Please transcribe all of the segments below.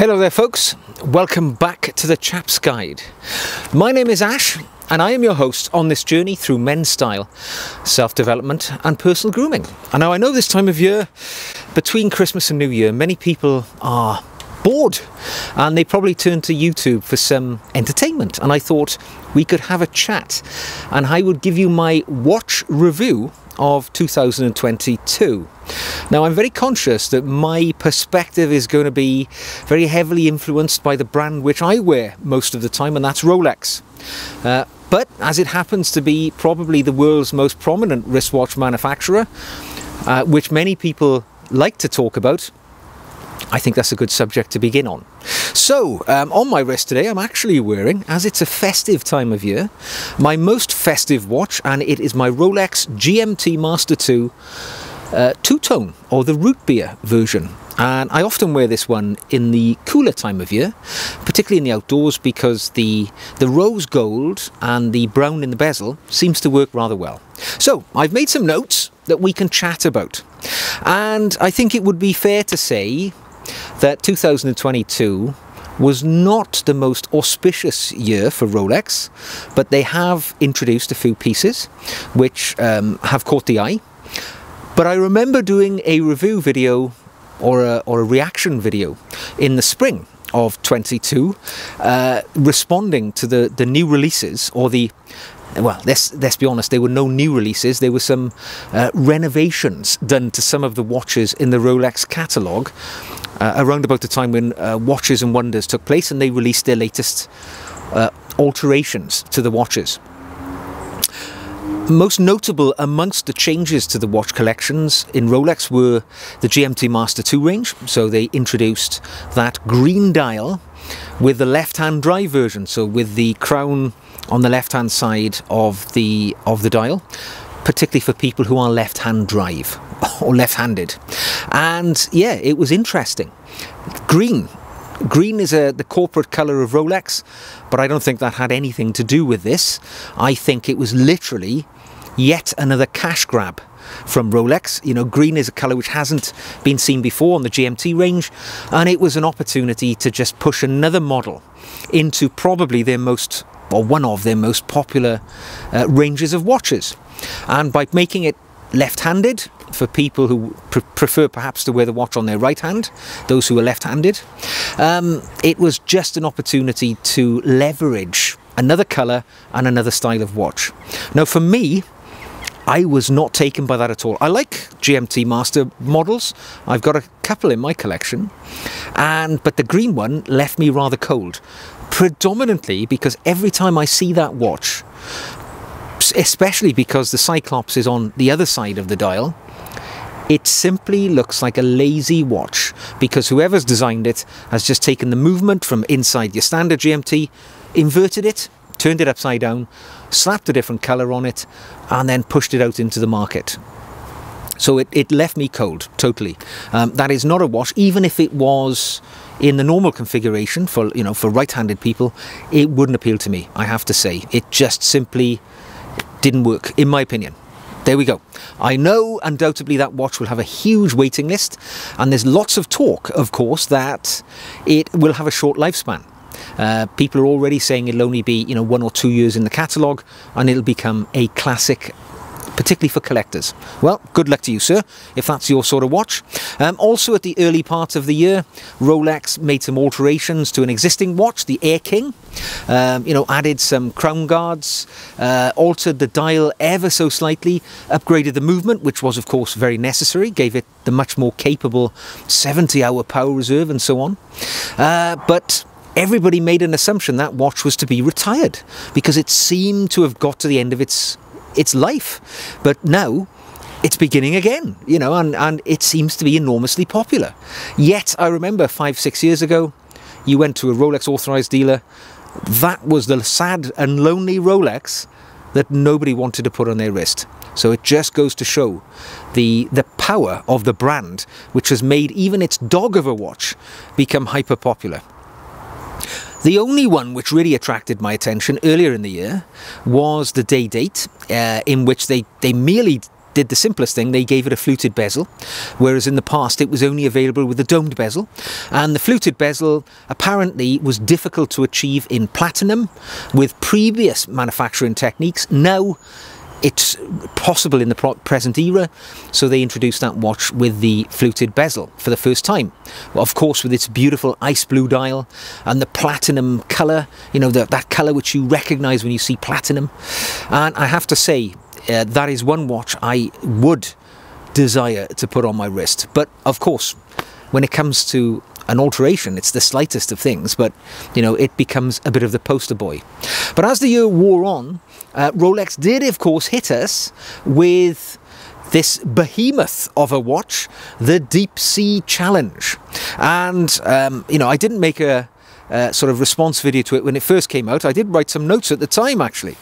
Hello there folks, welcome back to the Chap's Guide. My name is Ash and I am your host on this journey through men's style, self-development and personal grooming. And now I know this time of year, between Christmas and New Year, many people are bored and they probably turn to YouTube for some entertainment, and I thought we could have a chat and I would give you my watch review of 2022. Now I'm very conscious that my perspective is going to be very heavily influenced by the brand which I wear most of the time, and that's Rolex. But as it happens to be probably the world's most prominent wristwatch manufacturer, which many people like to talk about, I think that's a good subject to begin on. So, on my wrist today, I'm actually wearing, as it's a festive time of year, my most festive watch, and it is my Rolex GMT Master 2 two-tone, or the root beer version. And I often wear this one in the cooler time of year, particularly in the outdoors, because the rose gold and the brown in the bezel seems to work rather well. So, I've made some notes that we can chat about. And I think it would be fair to say that 2022 was not the most auspicious year for Rolex, but they have introduced a few pieces which have caught the eye. But I remember doing a review video or a reaction video in the spring of 22, responding to the new releases, or well, let's be honest, there were no new releases, there were some renovations done to some of the watches in the Rolex catalogue around about the time when Watches and Wonders took place, and they released their latest alterations to the watches. Most notable amongst the changes to the watch collections in Rolex were the GMT Master 2 range. So they introduced that green dial with the left-hand drive version, so with the crown on the left-hand side of the dial, particularly for people who are left-hand drive or left-handed. And yeah, it was interesting. Green is the corporate colour of Rolex, but I don't think that had anything to do with this. I think it was literally yet another cash grab from Rolex. You know, green is a colour which hasn't been seen before on the GMT range, and it was an opportunity to just push another model into probably their most, or one of their most popular ranges of watches. And by making it left-handed, for people who prefer perhaps to wear the watch on their right hand, those who are left-handed, it was just an opportunity to leverage another colour and another style of watch. Now for me, I was not taken by that at all. I like GMT Master models. I've got a couple in my collection, but the green one left me rather cold, predominantly because every time I see that watch, especially because the Cyclops is on the other side of the dial, it simply looks like a lazy watch, because whoever's designed it has just taken the movement from inside your standard GMT, inverted it, turned it upside down, slapped a different colour on it, and then pushed it out into the market. So it left me cold, totally. That is not a watch, even if it was in the normal configuration for right-handed people, it wouldn't appeal to me, I have to say. It just simply didn't work, in my opinion. There we go. I know undoubtedly that watch will have a huge waiting list, and there's lots of talk, of course, that it will have a short lifespan. People are already saying it'll only be 1 or 2 years in the catalogue, and it'll become a classic, particularly for collectors. Well, good luck to you, sir, if that's your sort of watch. Also at the early part of the year, Rolex made some alterations to an existing watch, the Air King. Added some crown guards, altered the dial ever so slightly, upgraded the movement, which was of course very necessary, gave it the much more capable 70-hour power reserve and so on. But everybody made an assumption that watch was to be retired, because it seemed to have got to the end of its life. But now it's beginning again, and it seems to be enormously popular. Yet I remember 5-6 years ago, you went to a Rolex authorized dealer, that was the sad and lonely Rolex that nobody wanted to put on their wrist. So it just goes to show the power of the brand, which has made even its dog of a watch become hyper popular. The only one which really attracted my attention earlier in the year was the day date, in which they merely did the simplest thing. They gave it a fluted bezel, whereas in the past it was only available with a domed bezel. And the fluted bezel apparently was difficult to achieve in platinum with previous manufacturing techniques. Now it's possible in the present era, so they introduced that watch with the fluted bezel for the first time. Well, of course, with its beautiful ice blue dial and the platinum colour, you know, that colour which you recognise when you see platinum. And I have to say, that is one watch I would desire to put on my wrist. But of course, when it comes to an alteration, it's the slightest of things, but you know, it becomes a bit of the poster boy. But as the year wore on, Rolex did of course hit us with this behemoth of a watch, the Deep Sea Challenge. And you know, I didn't make a sort of response video to it when it first came out. I did write some notes at the time actually,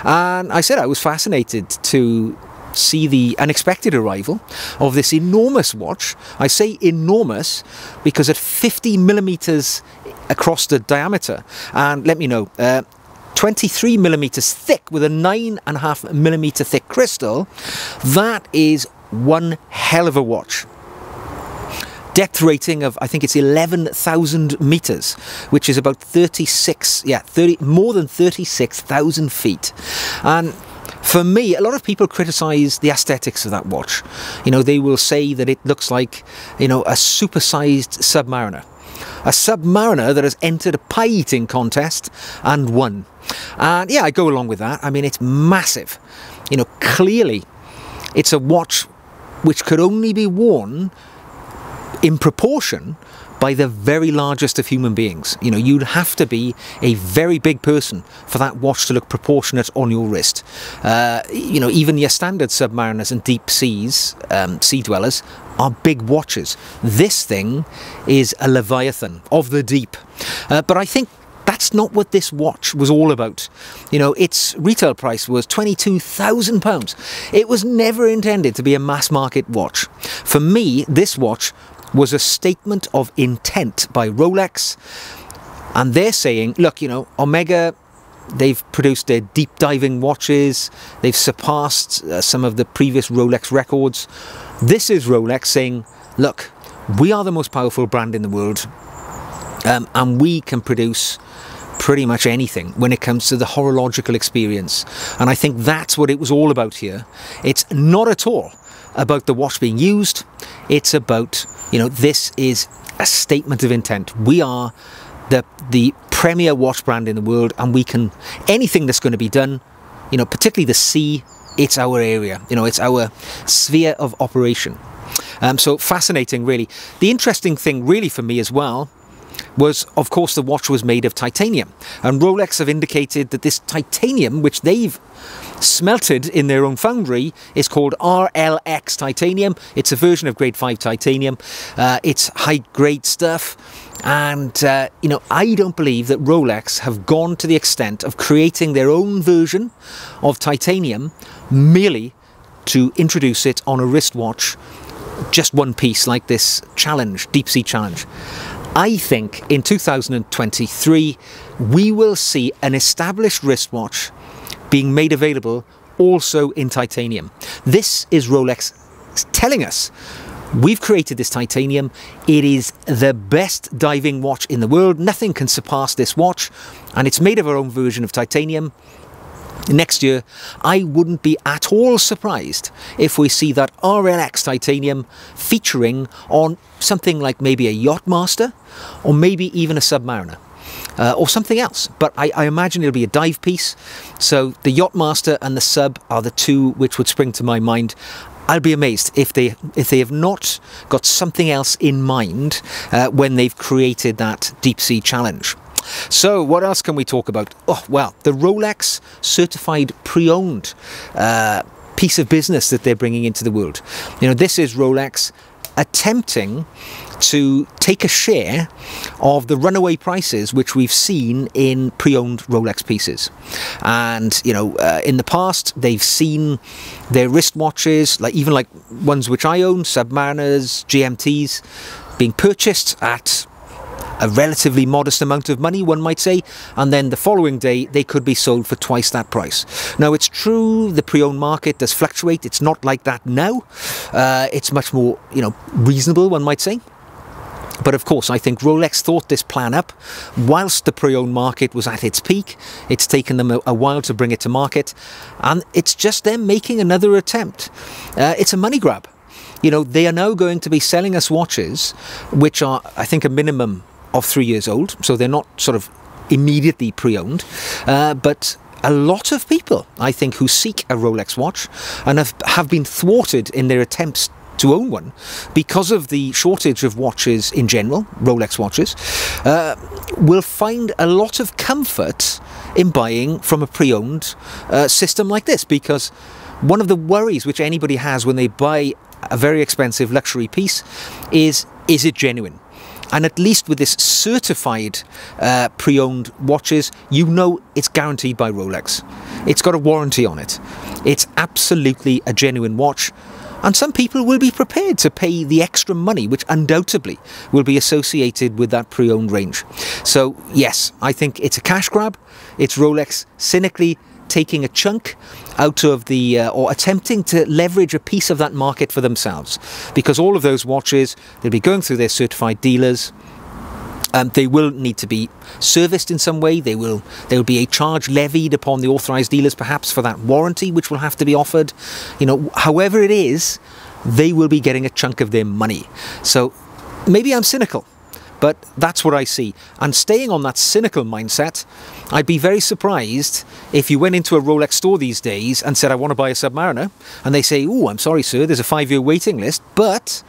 and I said I was fascinated to see the unexpected arrival of this enormous watch. I say enormous because at 50 millimeters across the diameter, and let me know, 23 millimeters thick with a 9.5 millimeter thick crystal, that is one hell of a watch. Depth rating of, I think it's 11,000 meters, which is about more than 36,000 feet. And for me, a lot of people criticize the aesthetics of that watch. You know, they will say that it looks like, you know, a supersized Submariner. A Submariner that has entered a pie eating contest and won. And yeah, I go along with that. I mean, it's massive. You know, clearly it's a watch which could only be worn in proportion by the very largest of human beings. You know, you'd have to be a very big person for that watch to look proportionate on your wrist. You know, even your standard Submariners and deep seas, sea dwellers, are big watches. This thing is a Leviathan of the deep. But I think that's not what this watch was all about. You know, its retail price was £22,000. It was never intended to be a mass market watch. For me, this watch was a statement of intent by Rolex, and they're saying, look, you know, Omega, they've produced their deep diving watches, they've surpassed some of the previous Rolex records. This is Rolex saying, look, we are the most powerful brand in the world, and we can produce pretty much anything when it comes to the horological experience. And I think that's what it was all about here. It's not at all about the watch being used. It's about, you know, this is a statement of intent. We are the premier watch brand in the world, and we can, anything that's going to be done, you know, particularly the sea, it's our area, you know, it's our sphere of operation. So fascinating, really. The interesting thing really for me as well was, of course, the watch was made of titanium, and Rolex have indicated that this titanium, which they've smelted in their own foundry, is called RLX titanium. It's a version of grade 5 titanium. It's high grade stuff, and you know, I don't believe that Rolex have gone to the extent of creating their own version of titanium merely to introduce it on a wristwatch, just one piece, like this challenge, Deep Sea Challenge. I think in 2023 we will see an established wristwatch being made available also in titanium. This is Rolex telling us, we've created this titanium, it is the best diving watch in the world, nothing can surpass this watch, and it's made of our own version of titanium. Next year, I wouldn't be at all surprised if we see that RLX titanium featuring on something like maybe a Yachtmaster, or maybe even a Submariner, or something else. But I imagine it'll be a dive piece. So the Yachtmaster and the Sub are the two which would spring to my mind. I'll be amazed if they have not got something else in mind when they've created that Deep Sea Challenge. So what else can we talk about? Oh, well, the Rolex certified pre-owned piece of business that they're bringing into the world. You know, this is Rolex attempting to take a share of the runaway prices which we've seen in pre-owned Rolex pieces. And you know, in the past they've seen their wristwatches, like even like ones which I own, Submariners, GMTs, being purchased at a relatively modest amount of money, one might say, and then the following day they could be sold for twice that price. Now, it's true the pre-owned market does fluctuate. It's not like that now. It's much more, reasonable, one might say. But of course, I think Rolex thought this plan up whilst the pre-owned market was at its peak. It's taken them a while to bring it to market, and it's just them making another attempt. It's a money grab. They are now going to be selling us watches which are, I think, a minimum of 3 years old, so they're not sort of immediately pre-owned, but a lot of people, I think, who seek a Rolex watch and have been thwarted in their attempts to own one because of the shortage of watches in general, Rolex watches, will find a lot of comfort in buying from a pre-owned system like this, because one of the worries which anybody has when they buy a very expensive luxury piece is it genuine? And at least with this certified pre-owned watches, it's guaranteed by Rolex. It's got a warranty on it. It's absolutely a genuine watch. And some people will be prepared to pay the extra money, which undoubtedly will be associated with that pre-owned range. So yes, I think it's a cash grab. It's Rolex cynically taking a chunk out of or attempting to leverage a piece of that market for themselves. Because all of those watches, they'll be going through their certified dealers. They will need to be serviced in some way. There will be a charge levied upon the authorised dealers, perhaps, for that warranty, which will have to be offered. However it is, they will be getting a chunk of their money. So maybe I'm cynical, but that's what I see. And staying on that cynical mindset, I'd be very surprised if you went into a Rolex store these days and said, I want to buy a Submariner, and they say, oh, I'm sorry, sir, there's a 5-year waiting list, but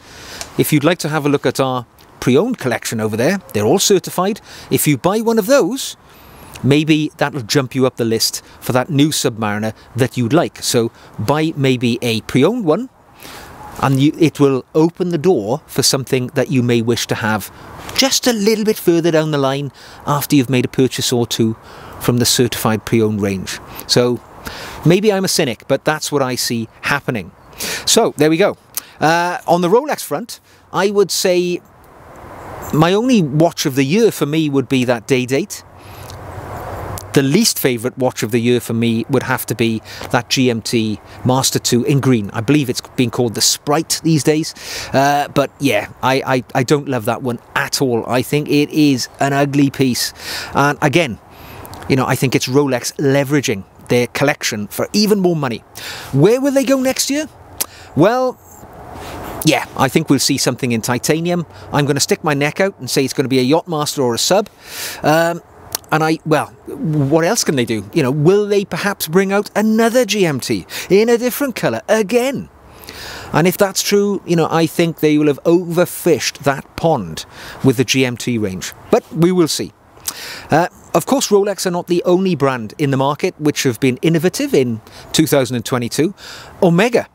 if you'd like to have a look at our pre-owned collection over there, they're all certified. If you buy one of those, maybe that'll jump you up the list for that new Submariner that you'd like. So buy maybe a pre-owned one, and it will open the door for something that you may wish to have just a little bit further down the line after you've made a purchase or two from the certified pre-owned range. So maybe I'm a cynic, but that's what I see happening. So there we go. On the Rolex front, I would say my only watch of the year for me would be that day date. The least favourite watch of the year for me would have to be that GMT Master 2 in green. I believe it's being called the Sprite these days. But yeah, I don't love that one at all. I think it is an ugly piece. And again, I think it's Rolex leveraging their collection for even more money. Where will they go next year? Well, yeah, I think we'll see something in titanium. I'm going to stick my neck out and say it's going to be a Yachtmaster or a Sub. Well, what else can they do? Will they perhaps bring out another GMT in a different colour again? And if that's true, I think they will have overfished that pond with the GMT range. But we will see. Of course, Rolex are not the only brand in the market which have been innovative in 2022. Omega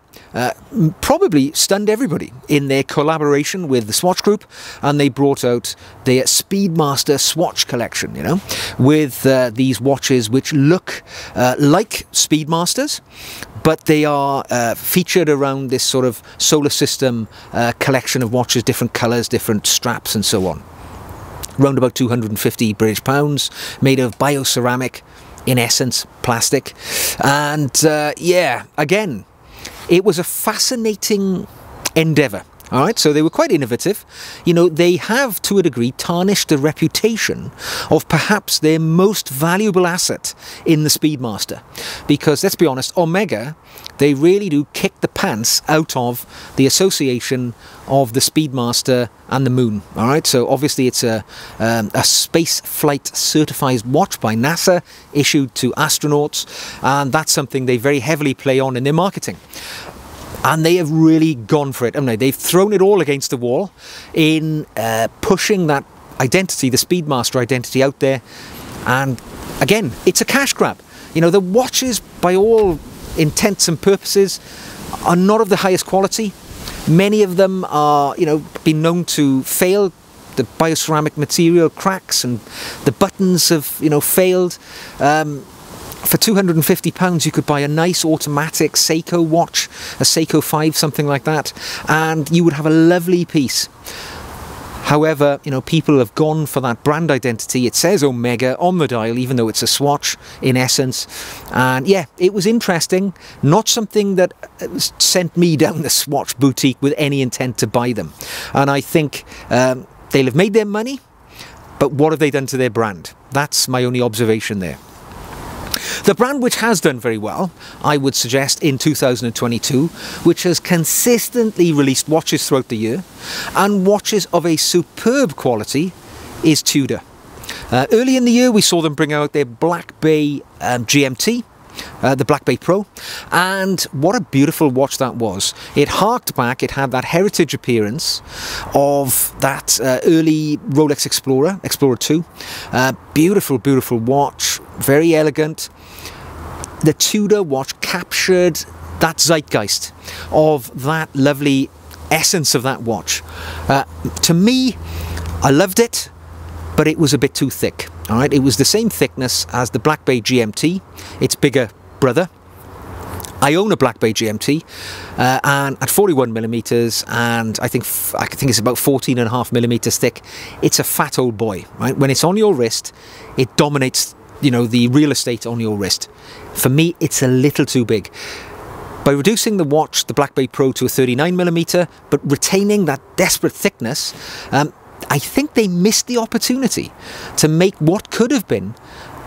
probably stunned everybody in their collaboration with the Swatch Group, and they brought out their Speedmaster Swatch collection, with these watches which look like Speedmasters, but they are featured around this sort of solar system collection of watches, different colours, different straps and so on. Around about 250 British pounds, made of bioceramic, in essence, plastic. And yeah, again, it was a fascinating endeavour. All right, so they were quite innovative. They have, to a degree, tarnished the reputation of perhaps their most valuable asset in the Speedmaster. Because, let's be honest, Omega, they really do kick the pants out of the association of the Speedmaster and the Moon. All right, so obviously it's a space flight certified watch by NASA, issued to astronauts, and that's something they very heavily play on in their marketing. And they have really gone for it, haven't they? They've thrown it all against the wall in pushing that identity, the Speedmaster identity, out there. And again, it's a cash grab. The watches, by all intents and purposes, are not of the highest quality. Many of them are, been known to fail. The bioceramic material cracks and the buttons have, failed. For £250 you could buy a nice automatic Seiko watch, a Seiko 5, something like that, and you would have a lovely piece. However, you know, people have gone for that brand identity. It says Omega on the dial, even though it's a Swatch in essence. And yeah, it was interesting. Not something that sent me down the Swatch boutique with any intent to buy them. And I think they'll have made their money, but what have they done to their brand? That's my only observation there. The brand which has done very well, I would suggest, in 2022, which has consistently released watches throughout the year, and watches of a superb quality, is Tudor. Early in the year, we saw them bring out their Black Bay GMT, the Black Bay Pro, and what a beautiful watch that was. It harked back, it had that heritage appearance of that early Rolex Explorer 2. Beautiful, beautiful watch, very elegant. The Tudor watch captured that zeitgeist of that lovely essence of that watch. To me, I loved it, but it was a bit too thick. All right, it was the same thickness as the Black Bay GMT, its bigger brother. I own a Black Bay GMT, and at 41mm, and I think it's about 14.5mm thick. It's a fat old boy, right? When it's on your wrist, it dominates, you know, the real estate on your wrist. For me, it's a little too big. By reducing the watch, the Black Bay Pro, to a 39mm, but retaining that desperate thickness, I think they missed the opportunity to make what could have been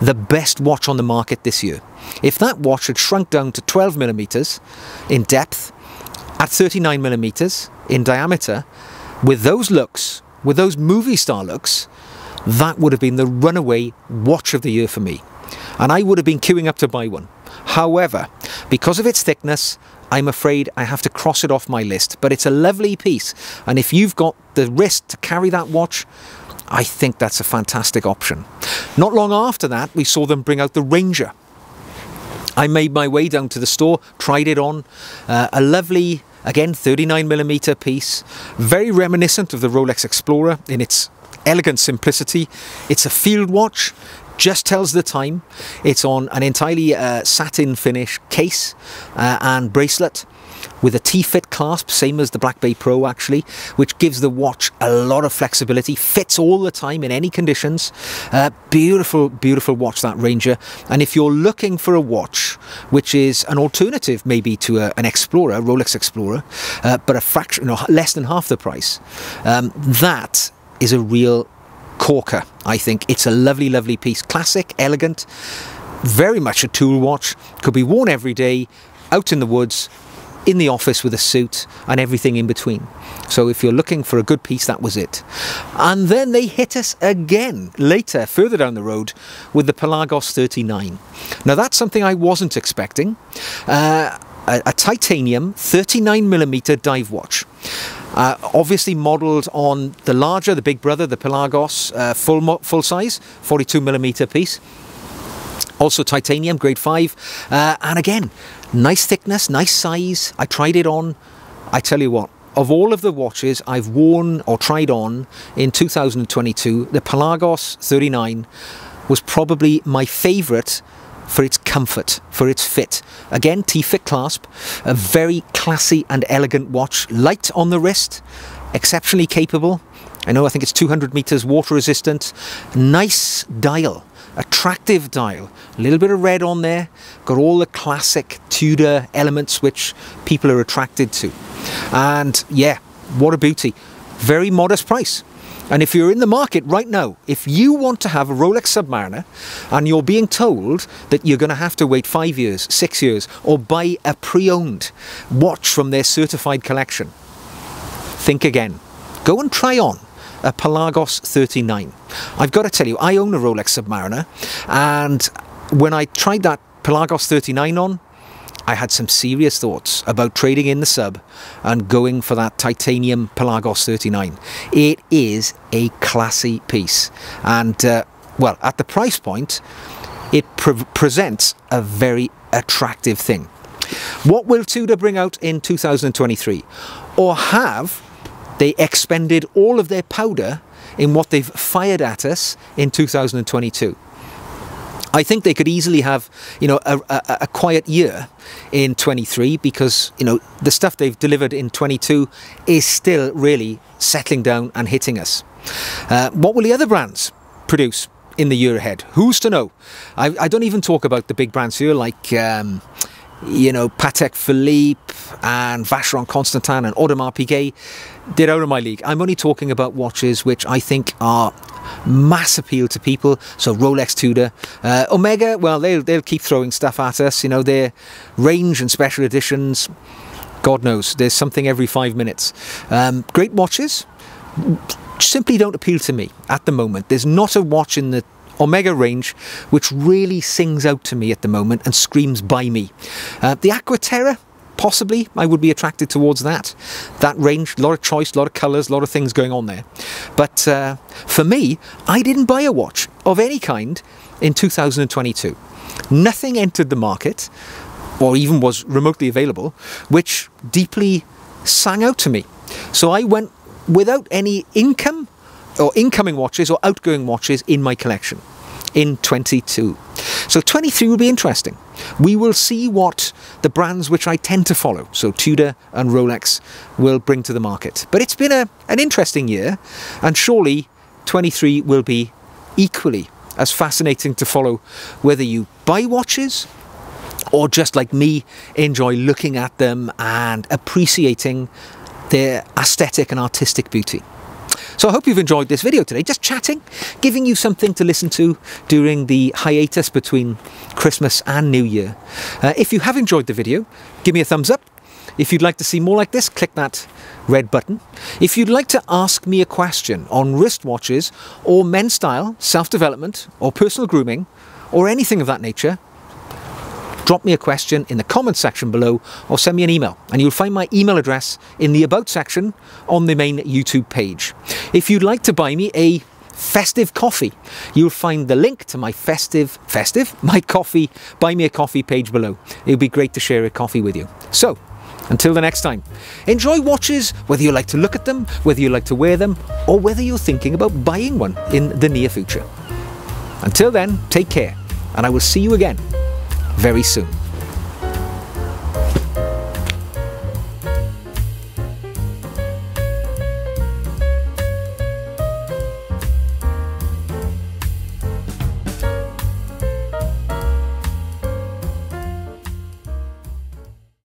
the best watch on the market this year. If that watch had shrunk down to 12mm in depth, at 39mm in diameter, with those looks, with those movie star looks, that would have been the runaway watch of the year for me. And I would have been queuing up to buy one. However, because of its thickness, I'm afraid I have to cross it off my list. But it's a lovely piece, and if you've got the wrist to carry that watch, I think that's a fantastic option. Not long after that, we saw them bring out the Ranger. I made my way down to the store, tried it on. A lovely, again, 39mm piece, very reminiscent of the Rolex Explorer in its elegant simplicity. It's a field watch, just tells the time. It's on an entirely satin finish case and bracelet with a T-fit clasp, same as the Black Bay Pro actually, which gives the watch a lot of flexibility, fits all the time in any conditions. Beautiful, beautiful watch, that Ranger. And if you're looking for a watch which is an alternative maybe to an Explorer, Rolex Explorer, but a fraction, less than half the price, that is a real corker, I think. It's a lovely, lovely piece. Classic, elegant, very much a tool watch. Could be worn every day, out in the woods, in the office with a suit, and everything in between. So if you're looking for a good piece, that was it. And then they hit us again later, further down the road, with the Pelagos 39. Now that's something I wasn't expecting. A titanium 39mm dive watch. Obviously modelled on the larger, the big brother, the Pelagos full size, 42mm piece. Also titanium, grade 5. And again, nice thickness, nice size. I tried it on. I tell you what, of all of the watches I've worn or tried on in 2022, the Pelagos 39 was probably my favourite for its comfort, for its fit. Again, T-fit clasp, a very classy and elegant watch, light on the wrist, exceptionally capable. I think it's 200 meters water resistant. Nice dial, attractive dial, a little bit of red on there, got all the classic Tudor elements which people are attracted to. And yeah, what a beauty. Very modest price. And if you're in the market right now, if you want to have a Rolex Submariner and you're being told that you're going to have to wait 5 years, 6 years, or buy a pre-owned watch from their certified collection, think again. Go and try on a Pelagos 39. I've got to tell you, I own a Rolex Submariner, and when I tried that Pelagos 39 on, I had some serious thoughts about trading in the sub and going for that titanium Pelagos 39. It is a classy piece, and well, at the price point, it presents a very attractive thing. What will Tudor bring out in 2023? Or have they expended all of their powder in what they've fired at us in 2022? I think they could easily have, you know, a quiet year in 23 because, you know, the stuff they've delivered in 22 is still really settling down and hitting us. What will the other brands produce in the year ahead? Who's to know? I don't even talk about the big brands here like, you know, Patek Philippe and Vacheron Constantin and Audemars Piguet. They're out of my league. I'm only talking about watches which I think are mass appeal to people. So Rolex, Tudor, Omega, well, they'll keep throwing stuff at us. You know, their range and special editions, God knows, there's something every 5 minutes. Great watches simply don't appeal to me at the moment. There's not a watch in the Omega range which really sings out to me at the moment and screams buy me. The Aquaterra, possibly I would be attracted towards that range. A lot of choice, a lot of colours, a lot of things going on there. But for me, I didn't buy a watch of any kind in 2022. Nothing entered the market or even was remotely available which deeply sang out to me. So I went without any income or incoming watches or outgoing watches in my collection in 22. So 23 will be interesting. We will see what the brands which I tend to follow, so Tudor and Rolex, will bring to the market. But it's been an interesting year, and surely 23 will be equally as fascinating to follow, whether you buy watches or just like me enjoy looking at them and appreciating their aesthetic and artistic beauty. So I hope you've enjoyed this video today, just chatting, giving you something to listen to during the hiatus between Christmas and New Year. If you have enjoyed the video, give me a thumbs up. If you'd like to see more like this, click that red button. If you'd like to ask me a question on wristwatches or men's style, self-development or personal grooming or anything of that nature, drop me a question in the comment section below or send me an email, and you'll find my email address in the About section on the main YouTube page. If you'd like to buy me a festive coffee, you'll find the link to my buy me a coffee page below. It would be great to share a coffee with you. So, until the next time, enjoy watches, whether you like to look at them, whether you like to wear them, or whether you're thinking about buying one in the near future. Until then, take care, and I will see you again very soon.